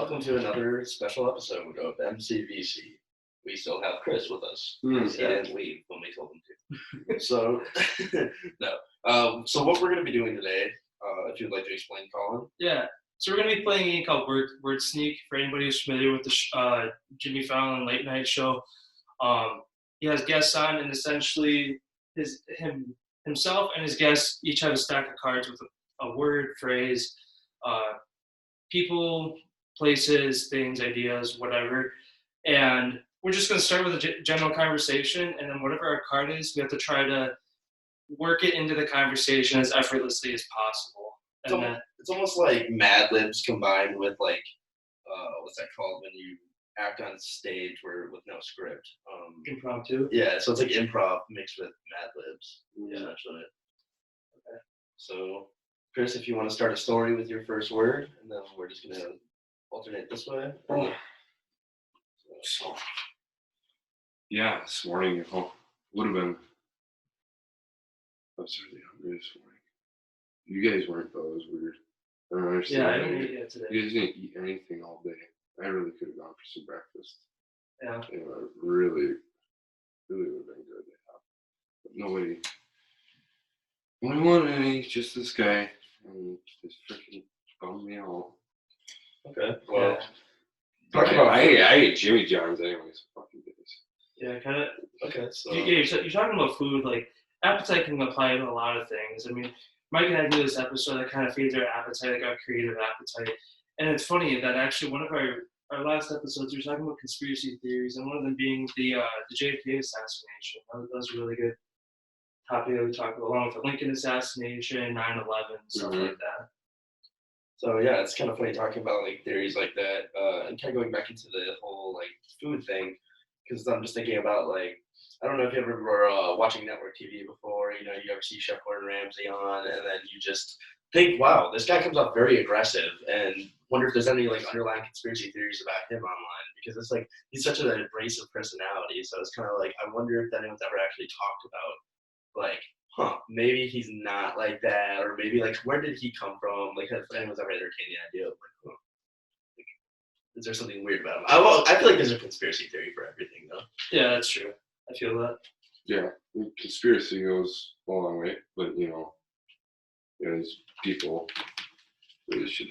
Welcome to another special episode of MCVC. We still have Chris with us. He didn't leave when we told him to. So, no. So what we're going to be doing today, if you'd like to explain, Collin. Yeah. So we're going to be playing a game called Word Sneak. For anybody who's familiar with the Jimmy Fallon late night show, he has guests on, and essentially himself and his guests each have a stack of cards with a word, phrase, people, places, things, ideas, whatever. And we're just going to start with a general conversation, and then whatever our card is, we have to try to work it into the conversation as effortlessly as possible. It's almost like Mad Libs combined with like, what's that called when you act on stage with no script? Impromptu? Yeah, so it's like improv mixed with Mad Libs. Yeah. Essentially. Okay. So, Chris, if you want to start a story with your first word, and then we're just going to alternate this way. So, yeah, this morning would have been. I was really hungry this morning. You guys weren't, though. It was weird. I don't understand. Yeah, I didn't eat yet today. You guys didn't eat anything all day. I really could have gone for some breakfast. Yeah. You know, really would have been good to have. But nobody wanted any, just this guy. And just freaking bummed me out. Okay. Well, I ate Jimmy John's anyways. Fucking days. Yeah, kind of. Okay, so. You're talking about food, like, appetite can apply to a lot of things. I mean, Mike and I do this episode that kind of feeds our appetite, like our creative appetite. And it's funny that actually one of our last episodes, we were talking about conspiracy theories, and one of them being the JFK assassination. That was a really good topic that we talked about, along with the Lincoln assassination, 9/11, stuff like that. So yeah, it's kind of funny talking about like theories like that, and kind of going back into the whole like food thing, because I'm just thinking about like, I don't know if you ever were watching network TV before. You know, you ever see Chef Gordon Ramsay on, and then you just think, wow, this guy comes off very aggressive, and wonder if there's any like underlying conspiracy theories about him online, because it's like he's such an abrasive personality. So it's kind of like, I wonder if anyone's ever actually talked about like, maybe he's not like that, or maybe like where did he come from? Like, if anyone's ever entertained the idea of like, like, is there something weird about him? I feel like there's a conspiracy theory for everything, though. Yeah, that's true. I feel that. Yeah, conspiracy goes a long way, but these people really should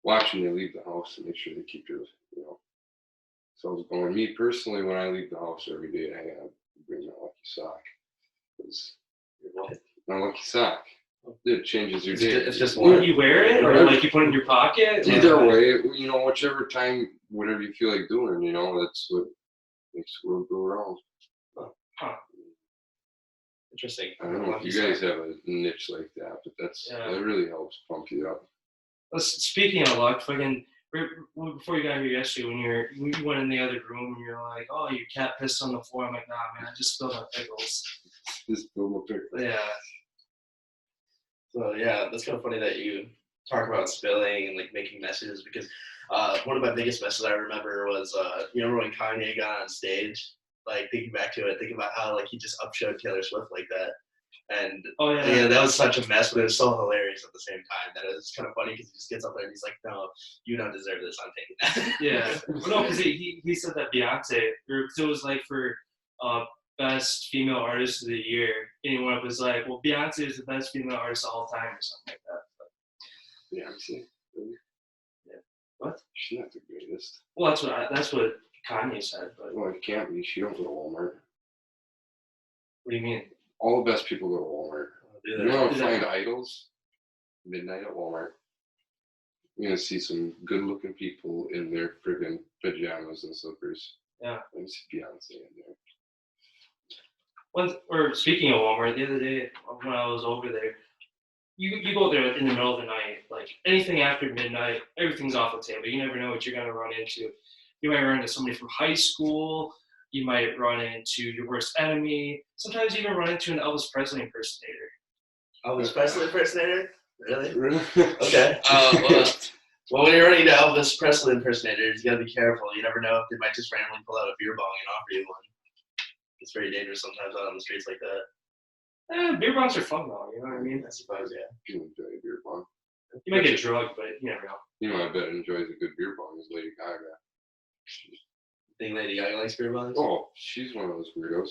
watch when they leave the house and make sure they keep their selves going. Me personally, when I leave the house every day, I bring my lucky sock. My lucky sock. It changes your day. It's just one. You wear it, or like you put it in your pocket? Either way, whichever time, whatever you feel like doing, that's what makes the world go around. Huh. Interesting. I don't know if you guys have a niche like that, but that really helps pump you up. Speaking of luck, before you got here yesterday, when you went in the other room and you're like, oh, your cat pissed on the floor. I'm like, nah, man, I just spilled my pickles. Just spilled my pickles. Yeah. So yeah, that's kind of funny that you talk about spilling and like making messes, because one of my biggest messes I remember was remember when Kanye got on stage, like thinking about how like he just upshowed Taylor Swift like that. And that was such a mess, but it was so hilarious at the same time that it was kind of funny, because he just gets up there and he's like, no, you don't deserve this, I'm taking that. Yeah. Well, no, because he said that Beyonce, because it was like for best female artist of the year, anyone was like, well, Beyonce is the best female artist of all time or something like that. But, Beyonce? Really? Yeah. What? She's not the greatest. Well, that's what Kanye said. But well, it can't be. She don't go to Walmart. What do you mean? All the best people go to Walmart. You want to find idols? Midnight at Walmart. You're going to see some good-looking people in their friggin' pajamas and slippers. Yeah. And see Beyonce in there. Speaking of Walmart, the other day when I was over there, you go there in the middle of the night, like anything after midnight, everything's off the table. You never know what you're going to run into. You might run into somebody from high school. You might run into your worst enemy. Sometimes you even run into an Elvis Presley impersonator. Elvis Presley impersonator? Really? Really? Okay. Well, when you're running into Elvis Presley impersonators, you gotta be careful. You never know if they might just randomly pull out a beer bong and offer you one. It's very dangerous sometimes out on the streets like that. Beer bongs are fun though, you know what I mean? I suppose, yeah. You enjoy a beer bong. You might get drugged, but you never know. I bet enjoys a good beer bong is Lady Gaga. Think Lady Gaga likes beer bongs? Oh, she's one of those weirdos.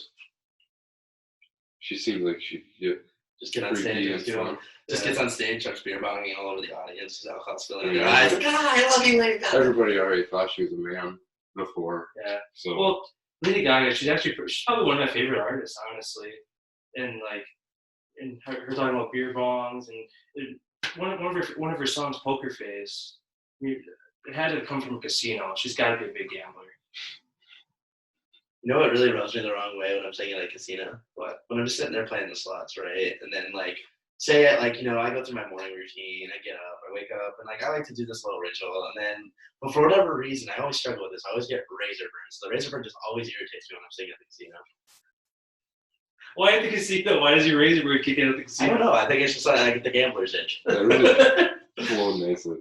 She seems like she'd get just get on stage and gets on stage, starts beer bonging all over the audience, just alcohol spilling in their eyes. Like, I love you, Lady Gaga. Everybody already thought she was a man before. Yeah. So well, Lady Gaga, she's probably one of my favorite artists, honestly. And her talking about beer bongs and one of her songs, Poker Face. It had to come from a casino. She's got to be a big gambler. You know what really rubs me the wrong way when I'm thinking like casino? What? When I'm just sitting there playing the slots, right? And then say it I go through my morning routine, I get up, I wake up, and I like to do this little ritual, and then, but for whatever reason, I always struggle with this. I always get razor burns. The razor burn just always irritates me when I'm sitting at the casino. Why at the casino? Why does your razor burn kick in at the casino? I don't know. I think it's just like the gambler's itch. That really flowed nicely.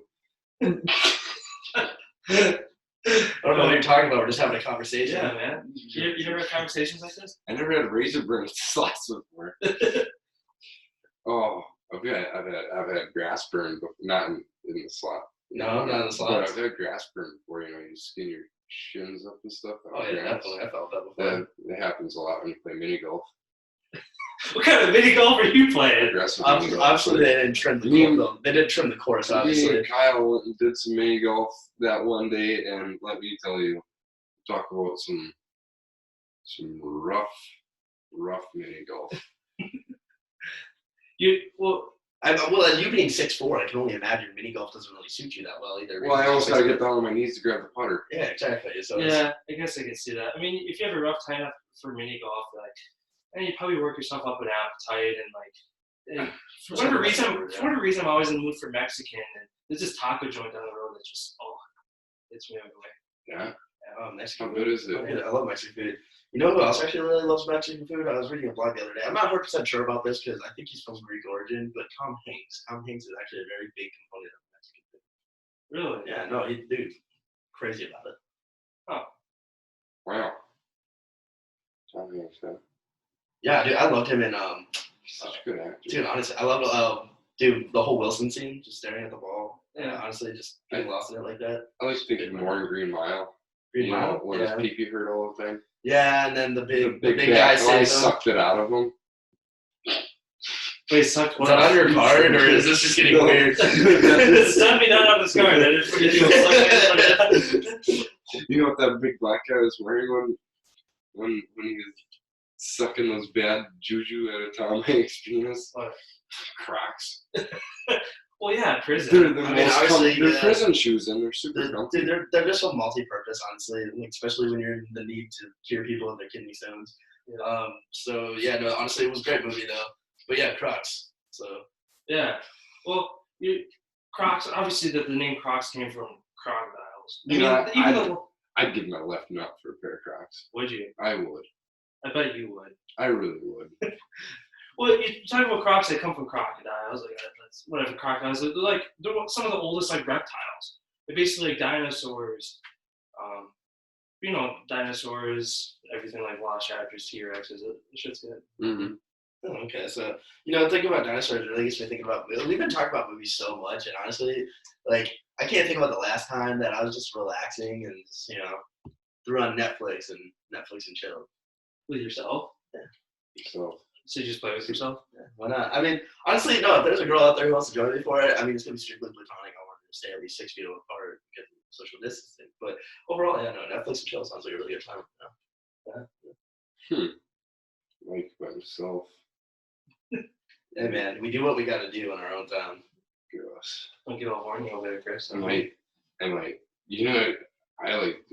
I don't know what you're talking about. We're just having a conversation. Yeah, man. You never had conversations like this? I never had razor burn slots before. Oh, I've had grass burn, but not in the slot. No, not in the slots. But I've had grass burn before. You skin your shins up and stuff. Oh yeah, definitely. I felt that before. That happens a lot when you play mini golf. What kind of mini golf are you playing? Obviously, they didn't trim the course, though. They didn't trim the course, obviously. Me and Kyle went and did some mini golf that one day, and let me tell you, talk about some rough mini golf. As you being 6'4", I can only imagine mini golf doesn't really suit you that well either. Well, I almost got to get down on my knees to grab the putter. Yeah, exactly. So yeah, I guess I can see that. I mean, if you have a rough time for mini golf, and you probably work yourself up an appetite, and for whatever reason, I'm always in the mood for Mexican, and there's this taco joint down the road that just it's me away. Yeah. Mexican How food. good is it? I love Mexican food. You know who else actually really loves Mexican food? I was reading a blog the other day. I'm not 100% sure about this because I think he's from Greek origin, but Tom Hanks. Tom Hanks is actually a very big component of Mexican food. Really? Yeah, no, dude, crazy about it. Oh. Wow. Tom Hanks, huh? Yeah, dude, I loved him in He's such a good actor. Dude, honestly, I love the whole Wilson scene, just staring at the ball. Yeah, honestly, just getting lost in it like that. I like thinking more in Green Mile. Green Mile, when his pee-pee hurt all the time. Yeah, and then the big guy sucked it out of him. Wait, sucked what? Is that on your card, or is this just getting weird? Send me that on this card. I didn't forget you. You know what that big black guy was wearing when he was sucking those bad juju out of Tom Hanks' penis? What? Crocs. Well, yeah, prison. They're prison shoes, and they're super comfy. Dude, they're just so multi-purpose, honestly, especially when you're in the need to cure people of their kidney stones. Yeah. So, yeah, no, honestly, it was a great movie, though. But, yeah, Crocs. So. Yeah. Well, Crocs, obviously, the name Crocs came from crocodiles. I'd give my left nut for a pair of Crocs. Would you? I would. I bet you would. I really would. Well, you're talking about crocs, they come from crocodiles. That's whatever, crocodiles. They're some of the oldest reptiles. They're basically dinosaurs. Dinosaurs, everything like Velociraptors, T-Rexes. The shit's good. Mm-hmm. Oh, okay, so thinking about dinosaurs really gets me thinking about. We've been talking about movies so much, and honestly, I can't think about the last time that I was just relaxing and just, threw on Netflix and chilled. With yourself? Yeah. So you just play with yourself? Yeah, why not? I mean, honestly, no, if there's a girl out there who wants to join me for it, I mean, it's going to be strictly platonic. I want her to stay at least 6 feet apart because of social distancing. But overall, yeah, no, Netflix and chill sounds like a really good time. Like by himself. Hey, man, we do what we got to do in our own time. Gosh. Don't get all horny over there, Chris. I might. I like doing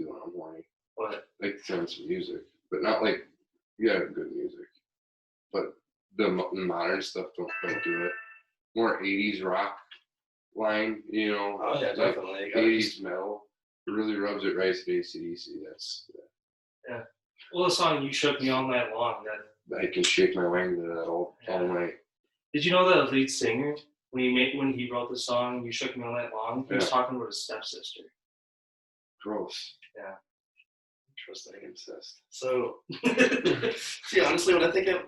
I'm horny. What? Like to turn some music, but not like good music. But the modern stuff don't quite do it. More 80s rock line, Oh, yeah, definitely. 80s metal. It really rubs it right to AC/DC. Yeah. Well, the song "You Shook Me All Night Long." I can shake my wang to that all night. Did you know that the lead singer, when he wrote the song "You Shook Me All Night Long," he was talking about his stepsister. Gross. Yeah. Interesting incest. So, see, honestly, when I think of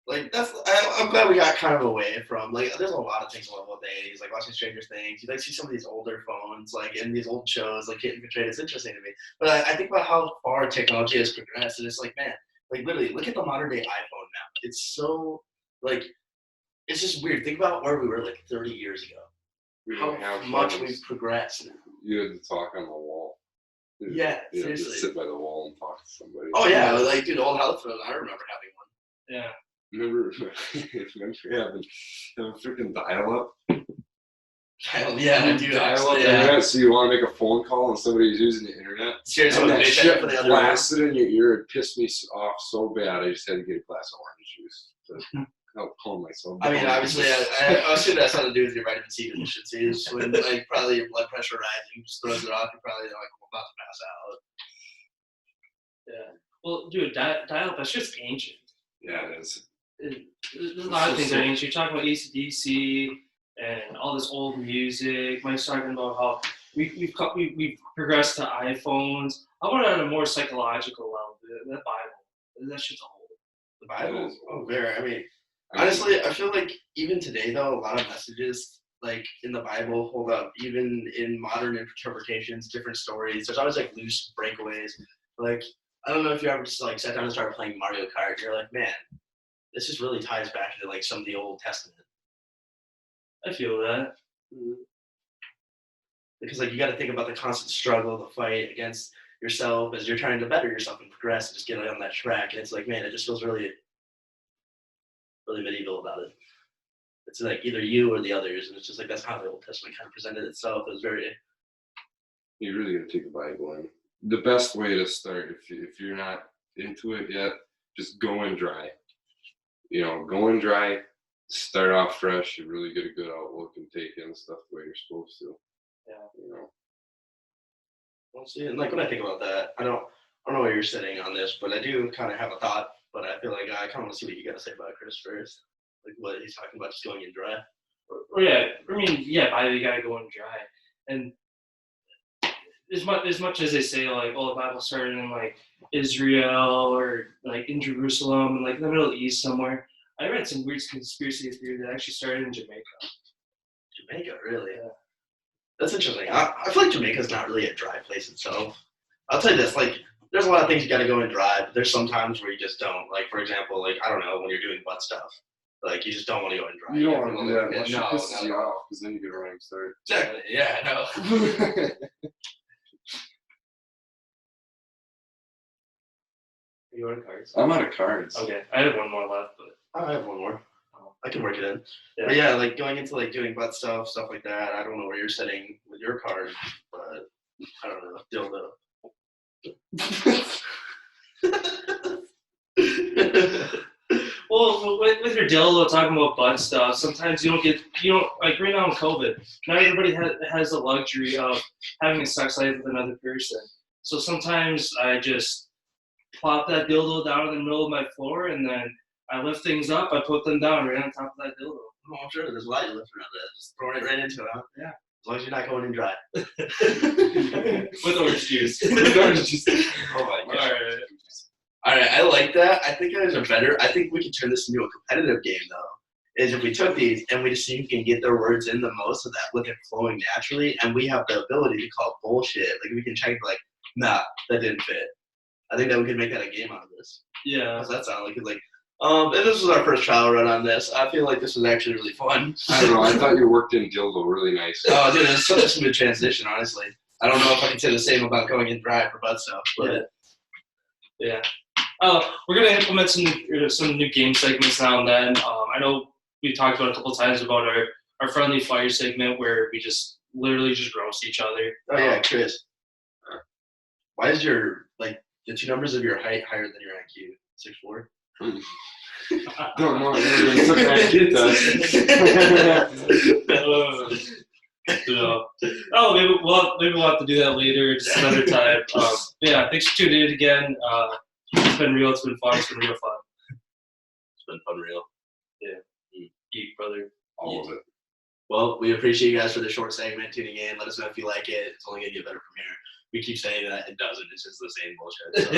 Like I'm glad we got kind of away from like. There's a lot of things I love about the '80s, like watching Stranger Things. You like see some of these older phones, like in these old shows, like getting portrayed. It's interesting to me. But I think about how far technology has progressed, and it's like, man, like literally, look at the modern day iPhone now. It's so like it's just weird. Think about where we were like 30 years ago. We How didn't have much phones. we've progressed. You had to talk on the wall. Yeah, You had to seriously. sit by the wall and talk to somebody. Oh yeah, like dude, old house phone. I remember having one. Yeah. Remember having freaking dial-up? Yeah, I do. Dial-up Actually, yeah. internet, so you want to make a phone call and somebody's using the internet. Seriously, And that they shit for the other blasted in your ear. It pissed me off so bad. I just had to get a glass of orange juice to help calm myself down. I mean, obviously, I assume that's something to do with your vitamin C deficiencies. When like probably your blood pressure rising just throws it off, you're probably like about to pass out. Yeah. Well, dude, dial-up, that's just ancient. Yeah, it is. There's a lot of things that are ancient. You're talking about AC/DC and all this old music. Mike's talking about how we've progressed to iPhones. I want it on a more psychological level. That Bible, that shit's old. The Bible? Oh, very. I mean, honestly, I feel like even today, though, a lot of messages like in the Bible hold up. Even in modern interpretations, different stories. There's always like loose breakaways. Like I don't know if you ever just like sat down and started playing Mario Kart. You're like, man, this just really ties back to like some of the Old Testament. I feel that. Because like you got to think about the constant struggle, the fight against yourself as you're trying to better yourself and progress and just get on that track. And it's like, man, it just feels really, really medieval about it. It's like either you or the others, and it's just like that's how the Old Testament kind of presented itself. It was very. You really got to take the Bible in. The best way to start, if you're not into it yet, just go in dry. Go in dry, start off fresh. You really get a good outlook and take in stuff the way you're supposed to. Yeah. Well, see, and like when I think about that, I don't know where you're sitting on this, but I do kind of have a thought. But I feel like I kind of want to see what you got to say about Chris first, like what he's talking about, just going in dry. Yeah, I mean, yeah, Bible, you gotta go in dry, and as much as they say like, oh, the Bible started in like Israel or like in Jerusalem and like the Middle East somewhere. I read some weird conspiracy theory that actually started in Jamaica. Jamaica, really? Yeah. That's interesting. I feel like Jamaica's not really a dry place itself. I'll tell you this, like, there's a lot of things you got to go in dry, but there's some times where you just don't. Like, for example, like, I don't know, when you're doing butt stuff. Like, you just don't want to go in dry. You don't want to do that unless unless it pisses you off, because then you get a running start. Exactly, yeah, I know. You want cards? I'm out of cards. Okay, I have one more left, but I have one more. I can work it in. Yeah. But yeah, like going into like doing butt stuff like that. I don't know where you're sitting with your card, but I don't know, dildo. Well, with your dildo talking about butt stuff, sometimes you don't like right now in COVID. Not everybody has the luxury of having a sex life with another person. So sometimes I just plop that dildo down in the middle of my floor, and then I lift things up. I put them down right on top of that dildo. Oh, I'm sure there's a lot you lift around that. Just throwing it right into it, huh? Yeah. As long as you're not going in dry. With orange juice. With orange juice. Oh my god. All right, I like that. I think I think we can turn this into a competitive game, though. Is if we took these and we just see who can get their words in the most of that with it flowing naturally, and we have the ability to call bullshit. Like we can check, like, nah, that didn't fit. I think that we could make that a game out of this. Yeah. Does that sound like it? Like, and this was our first trial run on this. I feel like this was actually really fun. I don't know. I thought you worked in dildo really nice. Oh, dude, it's such a smooth transition, honestly. I don't know if I can say the same about going in dry for butt stuff, but yeah. We're gonna implement some new game segments now and then. I know we talked about a couple times about our friendly fire segment where we just literally just roast each other. Oh yeah, Chris. Why is your the two numbers of your height higher than your IQ? 6'4"? Don't know. I took an IQ test. Oh, maybe we'll have to do that later, just another time. Yeah, thanks for tuning in again. It's been real. It's been fun. It's been real fun. It's been fun, real. Yeah. Eat, brother. All of it. Well, we appreciate you guys for the short segment tuning in. Let us know if you like it. It's only going to get better from here. We keep saying that. It doesn't. It's just the same bullshit. So.